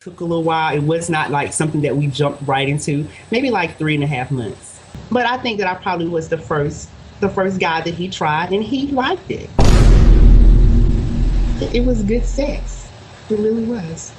Took a little while. It was not like something that we jumped right into. Maybe like 3.5 months. But I think that I probably was the first guy that he tried, and he liked it. It was good sex. It really was.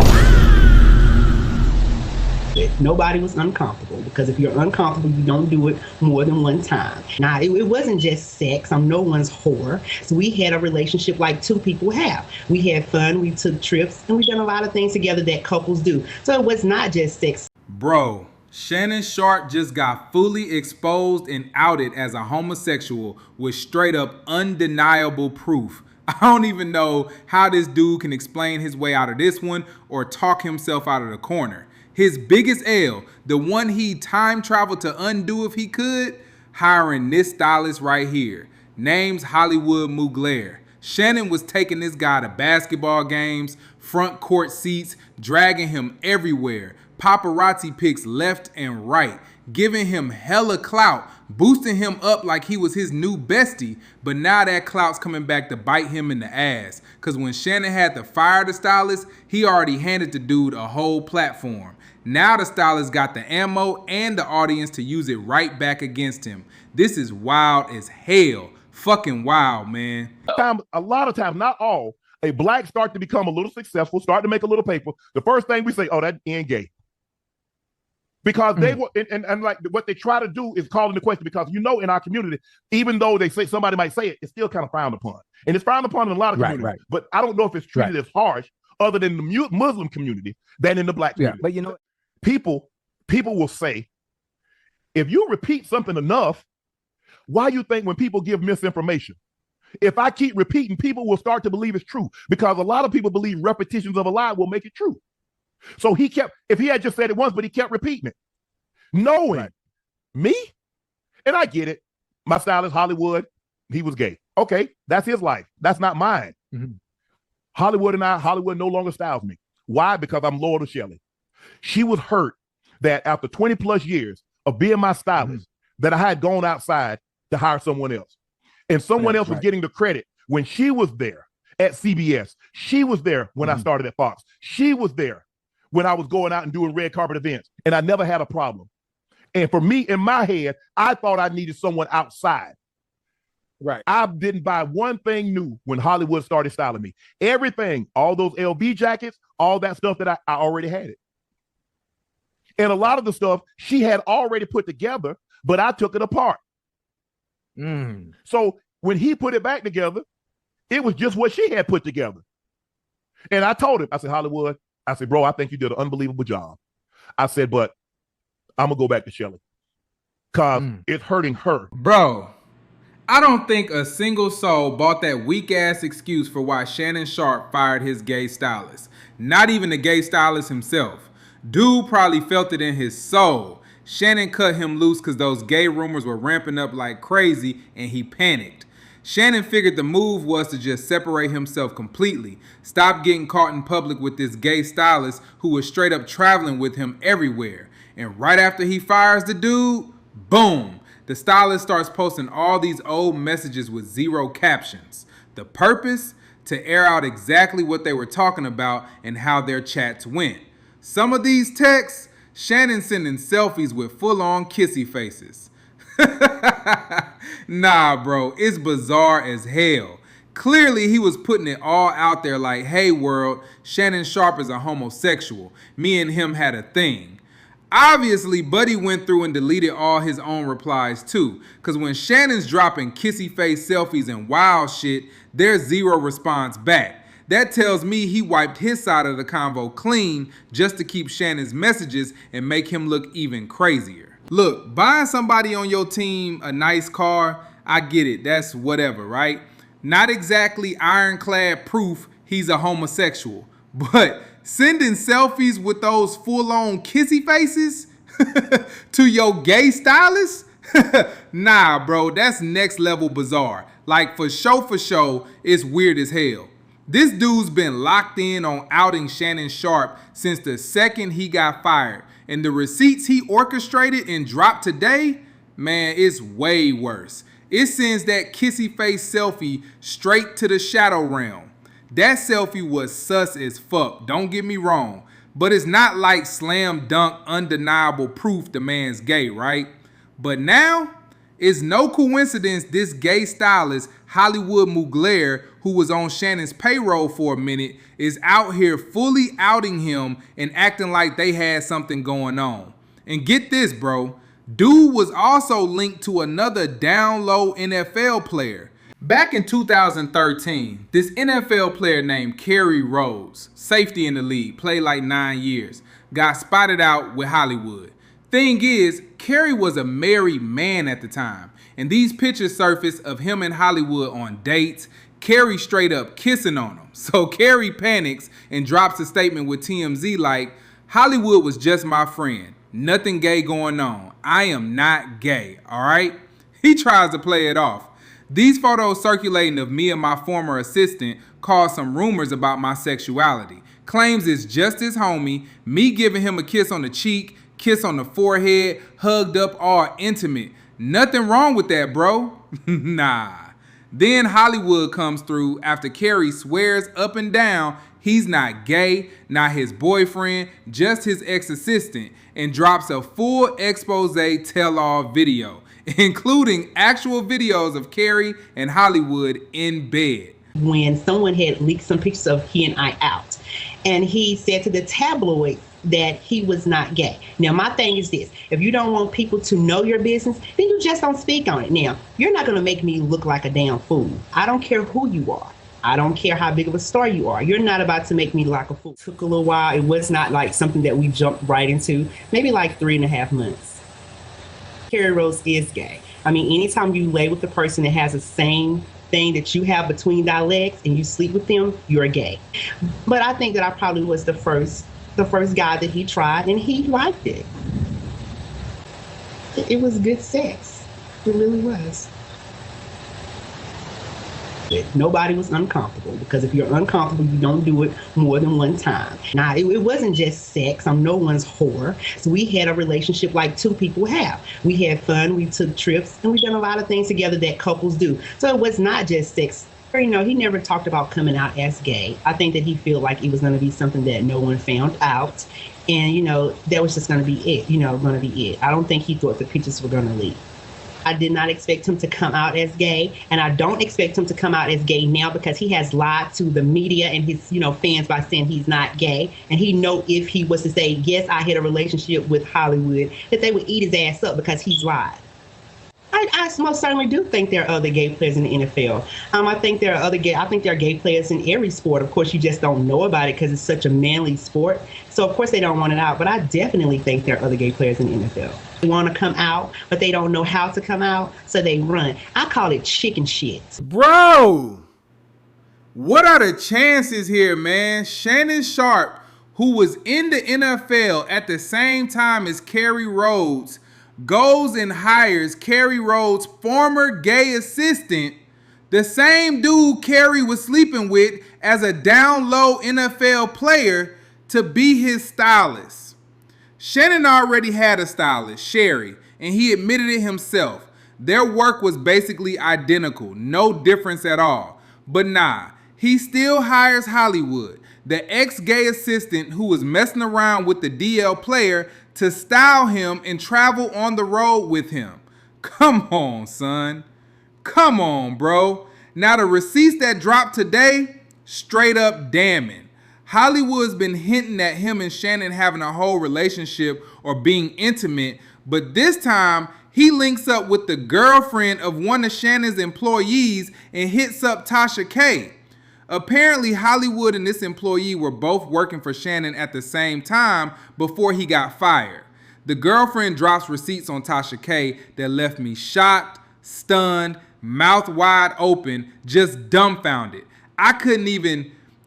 Nobody was uncomfortable, because if you're uncomfortable, you don't do it more than one time. Now, it wasn't just sex. I'm no one's whore. So we had a relationship like two people have. We had fun, we took trips, and we done a lot of things together that couples do. So it was not just sex. Bro, Shannon Sharpe just got fully exposed and outed as a homosexual with straight up undeniable proof. I don't even know how this dude can explain his way out of this one or talk himself out of the corner. His biggest L, the one he time traveled to undo if he could, hiring this stylist right here. Name's Hollywood Mugler. Shannon was taking this guy to basketball games, front court seats, dragging him everywhere. Paparazzi pics left and right, giving him hella clout, boosting him up like he was his new bestie. But now that clout's coming back to bite him in the ass. Cause when Shannon had to fire the stylist, he already handed the dude a whole platform. Now the stylist got the ammo and the audience to use it right back against him. This is wild as hell. Fucking wild, man. A lot of times, not all, a black start to become a little successful, start to make a little paper. The first thing we say, oh, that end gay. Because they were, and like what they try to do is call into question, because in our community, even though they say somebody might say it, it's still kind of frowned upon. And it's frowned upon in a lot of communities. Right. But I don't know if it's treated as harsh other than the Muslim community than in the black community. Yeah, but people will say, if you repeat something enough, why you think when people give misinformation? If I keep repeating, people will start to believe it's true, because a lot of people believe repetitions of a lie will make it true. So if he had just said it once, but he kept repeating it, knowing me, and I get it. My style is Hollywood. He was gay. Okay, that's his life. That's not mine. Mm-hmm. Hollywood no longer styles me. Why? Because I'm loyal to Shelley. She was hurt that after 20 plus years of being my stylist, that I had gone outside to hire someone else. And someone else was getting the credit when she was there at CBS. She was there when I started at Fox. She was there when I was going out and doing red carpet events, and I never had a problem. And for me, in my head, I thought I needed someone outside. Right. I didn't buy one thing new when Hollywood started styling me. Everything, all those LV jackets, all that stuff that I already had it. And a lot of the stuff she had already put together, but I took it apart. So when he put it back together, it was just what she had put together. And I told him, I said, Hollywood, I said, bro, I think you did an unbelievable job. I said, but I'm going to go back to Shelley because it's hurting her. Bro, I don't think a single soul bought that weak-ass excuse for why Shannon Sharpe fired his gay stylist. Not even the gay stylist himself. Dude probably felt it in his soul. Shannon cut him loose because those gay rumors were ramping up like crazy, and he panicked. Shannon figured the move was to just separate himself completely, stop getting caught in public with this gay stylist who was straight up traveling with him everywhere. And right after he fires the dude, boom, the stylist starts posting all these old messages with zero captions. The purpose? To air out exactly what they were talking about and how their chats went. Some of these texts, Shannon sending selfies with full-on kissy faces. Nah, bro, it's bizarre as hell. Clearly, he was putting it all out there like, hey, world, Shannon Sharpe is a homosexual. Me and him had a thing. Obviously, Buddy went through and deleted all his own replies too, because when Shannon's dropping kissy face selfies and wild shit, there's zero response back. That tells me he wiped his side of the convo clean just to keep Shannon's messages and make him look even crazier. Look, buying somebody on your team a nice car, I get it, that's whatever, right? Not exactly ironclad proof he's a homosexual, but sending selfies with those full-on kissy faces to your gay stylist? Nah, bro, that's next level bizarre. Like, for show, it's weird as hell. This dude's been locked in on outing Shannon Sharpe since the second he got fired. And the receipts he orchestrated and dropped today, man, it's way worse. It sends that kissy face selfie straight to the shadow realm. That selfie was sus as fuck, don't get me wrong. But it's not like slam dunk undeniable proof the man's gay, right? But now, it's no coincidence this gay stylist, Hollywood Mugler, who was on Shannon's payroll for a minute, is out here fully outing him and acting like they had something going on. And get this, bro. Dude was also linked to another down low NFL player. Back in 2013, this NFL player named Kerry Rhodes, safety in the league, played like 9 years, got spotted out with Hollywood. Thing is, Kerry was a married man at the time, and these pictures surfaced of him in Hollywood on dates, Kerry straight up kissing on him. So Kerry panics and drops a statement with TMZ like, Hollywood was just my friend. Nothing gay going on. I am not gay, all right? He tries to play it off. These photos circulating of me and my former assistant caused some rumors about my sexuality. Claims it's just his homie, me giving him a kiss on the cheek, kiss on the forehead, hugged up, all intimate. Nothing wrong with that, bro. Nah. Then Hollywood comes through after Kerry swears up and down he's not gay, not his boyfriend, just his ex-assistant, and drops a full expose tell-all video, including actual videos of Kerry and Hollywood in bed. When someone had leaked some pictures of he and I out, and he said to the tabloid that he was not gay. Now, my thing is this. If you don't want people to know your business, then you just don't speak on it. Now, you're not going to make me look like a damn fool. I don't care who you are. I don't care how big of a star you are. You're not about to make me look like a fool. It took a little while. It was not like something that we jumped right into. Maybe like 3.5 months. Kerry Rhodes is gay. I mean, anytime you lay with a person that has the same thing that you have between thy legs and you sleep with them, you're gay. But I think that I probably was the first guy that he tried, and he liked it. It was good sex. It really was. Nobody was uncomfortable, because if you're uncomfortable, you don't do it more than one time. Now, it wasn't just sex. I'm no one's whore. So we had a relationship like two people have. We had fun, we took trips, and we've done a lot of things together that couples do. So it was not just sex. You know, he never talked about coming out as gay. I think that he felt like it was going to be something that no one found out. And, you know, that was just going to be it, going to be it. I don't think he thought the pictures were going to leak. I did not expect him to come out as gay, and I don't expect him to come out as gay now, because he has lied to the media and his, fans by saying he's not gay. And he know if he was to say, yes, I had a relationship with Hollywood, that they would eat his ass up because he's lied. I most certainly do think there are other gay players in the NFL. I think there are gay players in every sport. Of course, you just don't know about it because it's such a manly sport. So, of course, they don't want it out. But I definitely think there are other gay players in the NFL. They want to come out, but they don't know how to come out, so they run. I call it chicken shit. Bro, what are the chances here, man? Shannon Sharpe, who was in the NFL at the same time as Kerry Rhodes, goes and hires Kerry Rhodes' former gay assistant, the same dude Kerry was sleeping with as a down low NFL player, to be his stylist. Shannon already had a stylist, Sherry, and he admitted it himself. Their work was basically identical, no difference at all. But nah, he still hires Hollywood, the ex-gay assistant who was messing around with the DL player, to style him and travel on the road with him. Come on, son. Come on, bro. Now the receipts that dropped today, straight up damning. Hollywood's been hinting at him and Shannon having a whole relationship or being intimate, but this time he links up with the girlfriend of one of Shannon's employees and hits up Tasha K. Apparently, Hollywood and this employee were both working for Shannon at the same time before he got fired. The girlfriend drops receipts on Tasha K that left me shocked, stunned, mouth wide open, just dumbfounded.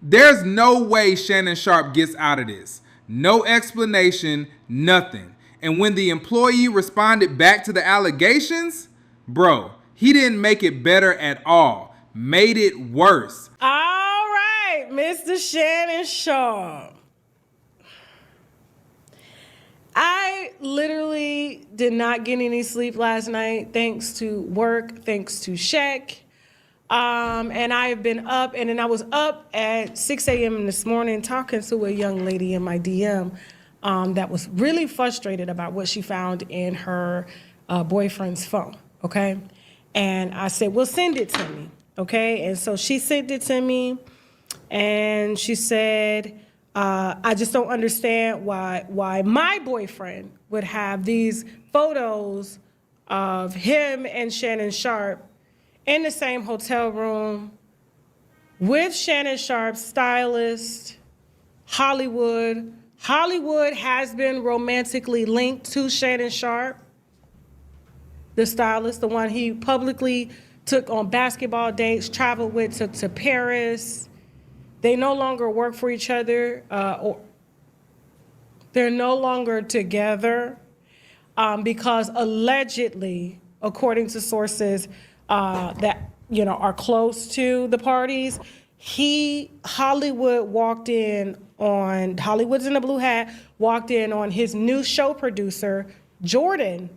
There's no way Shannon Sharpe gets out of this. No explanation, nothing. And when the employee responded back to the allegations, bro, he didn't make it better at all. Made it worse. All right, Mr. Shannon Sharpe. I literally did not get any sleep last night, thanks to work, thanks to Shaq. And I have been up, and then I was up at 6 a.m. this morning talking to a young lady in my DM that was really frustrated about what she found in her boyfriend's phone, okay? And I said, well, send it to me, okay? And so she sent it to me, and she said, I just don't understand why my boyfriend would have these photos of him and Shannon Sharpe in the same hotel room with Shannon Sharpe's stylist, Hollywood. Hollywood has been romantically linked to Shannon Sharpe, the stylist, the one he publicly took on basketball dates, traveled with, took to Paris. They no longer work for each other, or they're no longer together because allegedly, according to sources that are close to the parties, Hollywood's in the blue hat, walked in on his new show producer, Jordan,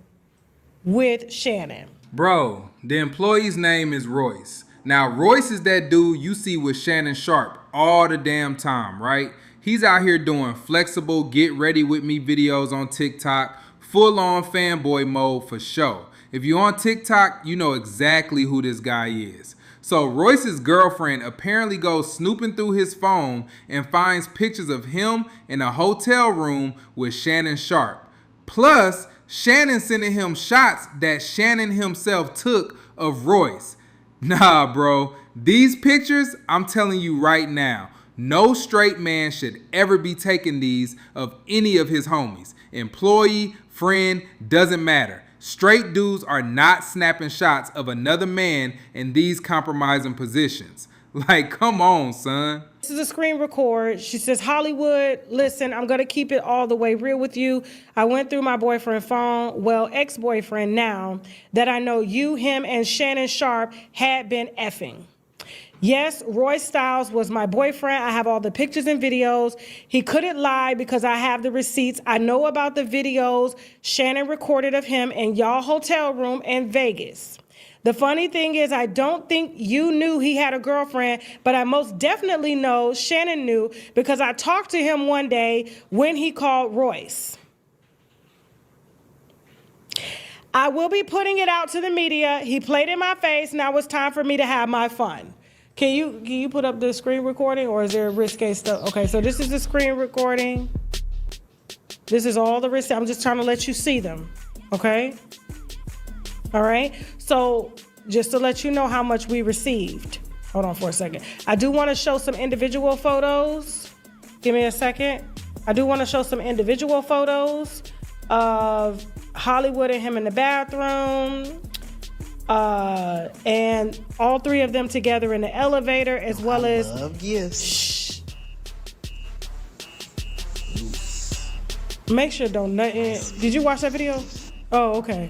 with Shannon. Bro, the employee's name is Royce. Now, Royce is that dude you see with Shannon Sharpe all the damn time, right? He's out here doing flexible get ready with me videos on TikTok, full on fanboy mode for show. If you're on TikTok, you know exactly who this guy is. So Royce's girlfriend apparently goes snooping through his phone and finds pictures of him in a hotel room with Shannon Sharpe. Plus, Shannon sending him shots that Shannon himself took of Royce. Nah, bro. These pictures, I'm telling you right now, no straight man should ever be taking these of any of his homies. Employee, friend, doesn't matter. Straight dudes are not snapping shots of another man in these compromising positions. Like, come on, son. This is a screen record. She says, Hollywood, listen, I'm going to keep it all the way real with you. I went through my boyfriend's phone, well, ex-boyfriend now, that I know you, him, and Shannon Sharpe had been effing. Yes, Roy Styles was my boyfriend. I have all the pictures and videos. He couldn't lie because I have the receipts. I know about the videos Shannon recorded of him in y'all hotel room in Vegas. The funny thing is, I don't think you knew he had a girlfriend, but I most definitely know Shannon knew because I talked to him one day when he called Royce. I will be putting it out to the media. He played in my face. Now it's time for me to have my fun. Can you put up the screen recording, or is there risque stuff? Okay, so this is the screen recording. This is all the risque. I'm just trying to let you see them, okay? All right, so just to let you know how much we received. Hold on for a second. I do want to show some individual photos. Give me a second. I do want to show some individual photos of Hollywood and him in the bathroom. And all three of them together in the elevator, as well as love gifts. Shh. Make sure don't nothing. Did you watch that video? Oh, okay.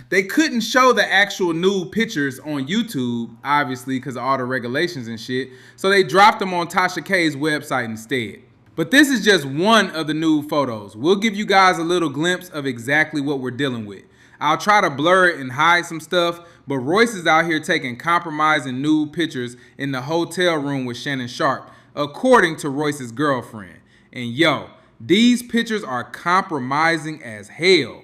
They couldn't show the actual nude pictures on YouTube, obviously, because of all the regulations and shit. So they dropped them on Tasha K's website instead. But this is just one of the nude photos. We'll give you guys a little glimpse of exactly what we're dealing with. I'll try to blur it and hide some stuff, but Royce is out here taking compromising nude pictures in the hotel room with Shannon Sharpe, according to Royce's girlfriend. And yo, these pictures are compromising as hell.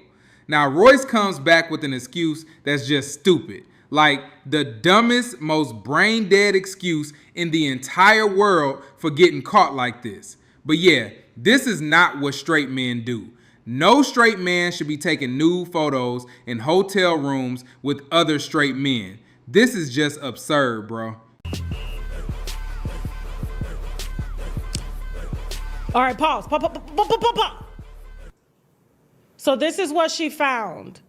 Now, Royce comes back with an excuse that's just stupid. Like the dumbest, most brain dead excuse in the entire world for getting caught like this. But yeah, this is not what straight men do. No straight man should be taking nude photos in hotel rooms with other straight men. This is just absurd, bro. All right, pause. Pause. So this is what she found.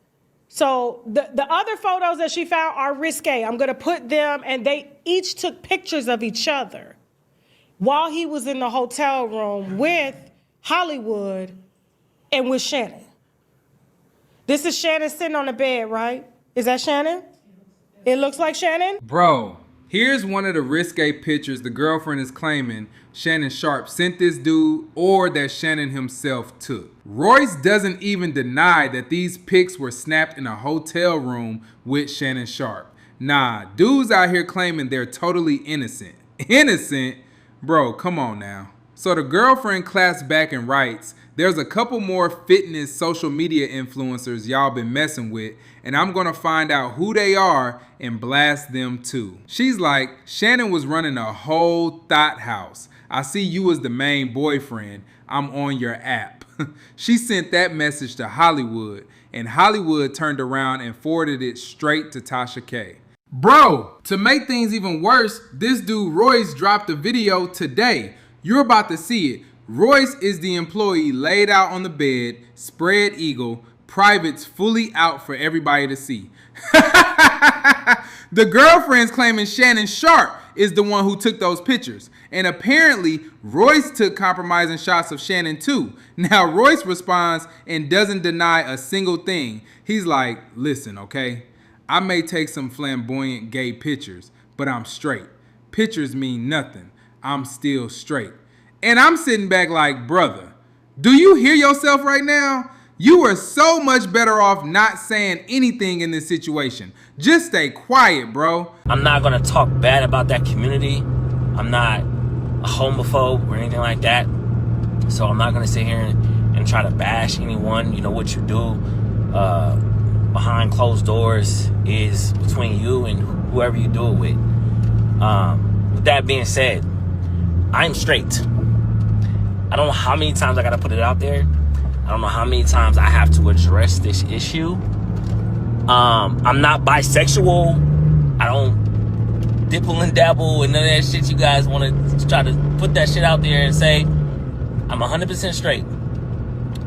So the other photos that she found are risque. I'm going to put them, and they each took pictures of each other while he was in the hotel room with Hollywood and with Shannon. This is Shannon sitting on the bed, right? Is that Shannon? It looks like Shannon? Bro, Here's one of the risque pictures the girlfriend is claiming Shannon Sharpe sent this dude or that Shannon himself took. Royce doesn't even deny that these pics were snapped in a hotel room with Shannon Sharpe. Nah, dudes out here claiming they're totally innocent. Innocent? Bro, come on now. So the girlfriend claps back and writes, there's a couple more fitness social media influencers y'all been messing with, and I'm gonna find out who they are and blast them too. She's like, Shannon was running a whole thought house. I see you as the main boyfriend. I'm on your app. She sent that message to Hollywood, and Hollywood turned around and forwarded it straight to Tasha K. Bro, to make things even worse, this dude Royce dropped a video today. You're about to see it. Royce is the employee laid out on the bed, spread eagle, privates fully out for everybody to see. The girlfriend's claiming Shannon Sharpe is the one who took those pictures. And apparently, Royce took compromising shots of Shannon too. Now, Royce responds and doesn't deny a single thing. He's like, listen, okay? I may take some flamboyant gay pictures, but I'm straight. Pictures mean nothing. I'm still straight. And I'm sitting back like, brother, do you hear yourself right now? You are so much better off not saying anything in this situation. Just stay quiet, bro. I'm not gonna talk bad about that community. I'm not a homophobe or anything like that. So I'm not gonna sit here and try to bash anyone. You know, what you do behind closed doors is between you and whoever you do it with. With that being said, I'm straight. I don't know how many times I gotta put it out there. I don't know how many times I have to address this issue. I'm not bisexual. I don't dibble and dabble and none of that shit you guys want to try to put that shit out there and say. I'm 100% straight.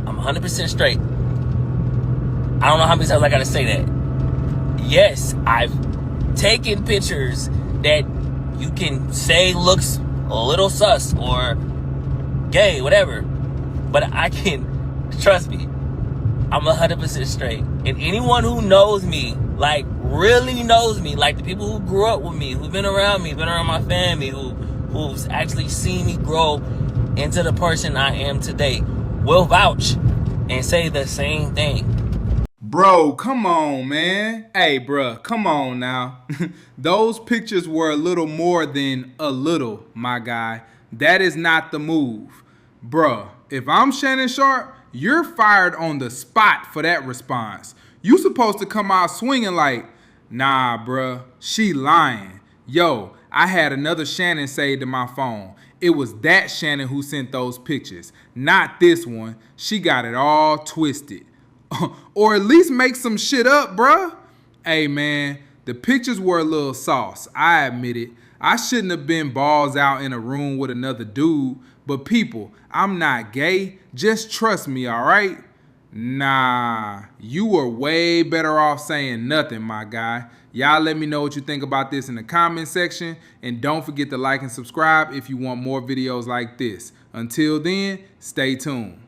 I'm 100% straight. I don't know how many times I gotta say that. Yes, I've taken pictures that you can say looks a little sus or gay, whatever. But I can, trust me, I'm 100% straight. And anyone who knows me, like really knows me, like the people who grew up with me, who've been around me, been around my family, who's actually seen me grow into the person I am today, will vouch and say the same thing. Bro, come on, man. Hey, bro, come on now. Those pictures were a little more than a little, my guy. That is not the move. Bruh, if I'm Shannon Sharpe, you're fired on the spot for that response. You supposed to come out swinging like, nah, bruh, she lying. Yo, I had another Shannon saved to my phone. It was that Shannon who sent those pictures, not this one. She got it all twisted. Or at least make some shit up, bruh. Hey, man, the pictures were a little sauce. I admit it. I shouldn't have been balls out in a room with another dude. But people, I'm not gay. Just trust me, all right? Nah, you were way better off saying nothing, my guy. Y'all let me know what you think about this in the comment section. And don't forget to like and subscribe if you want more videos like this. Until then, stay tuned.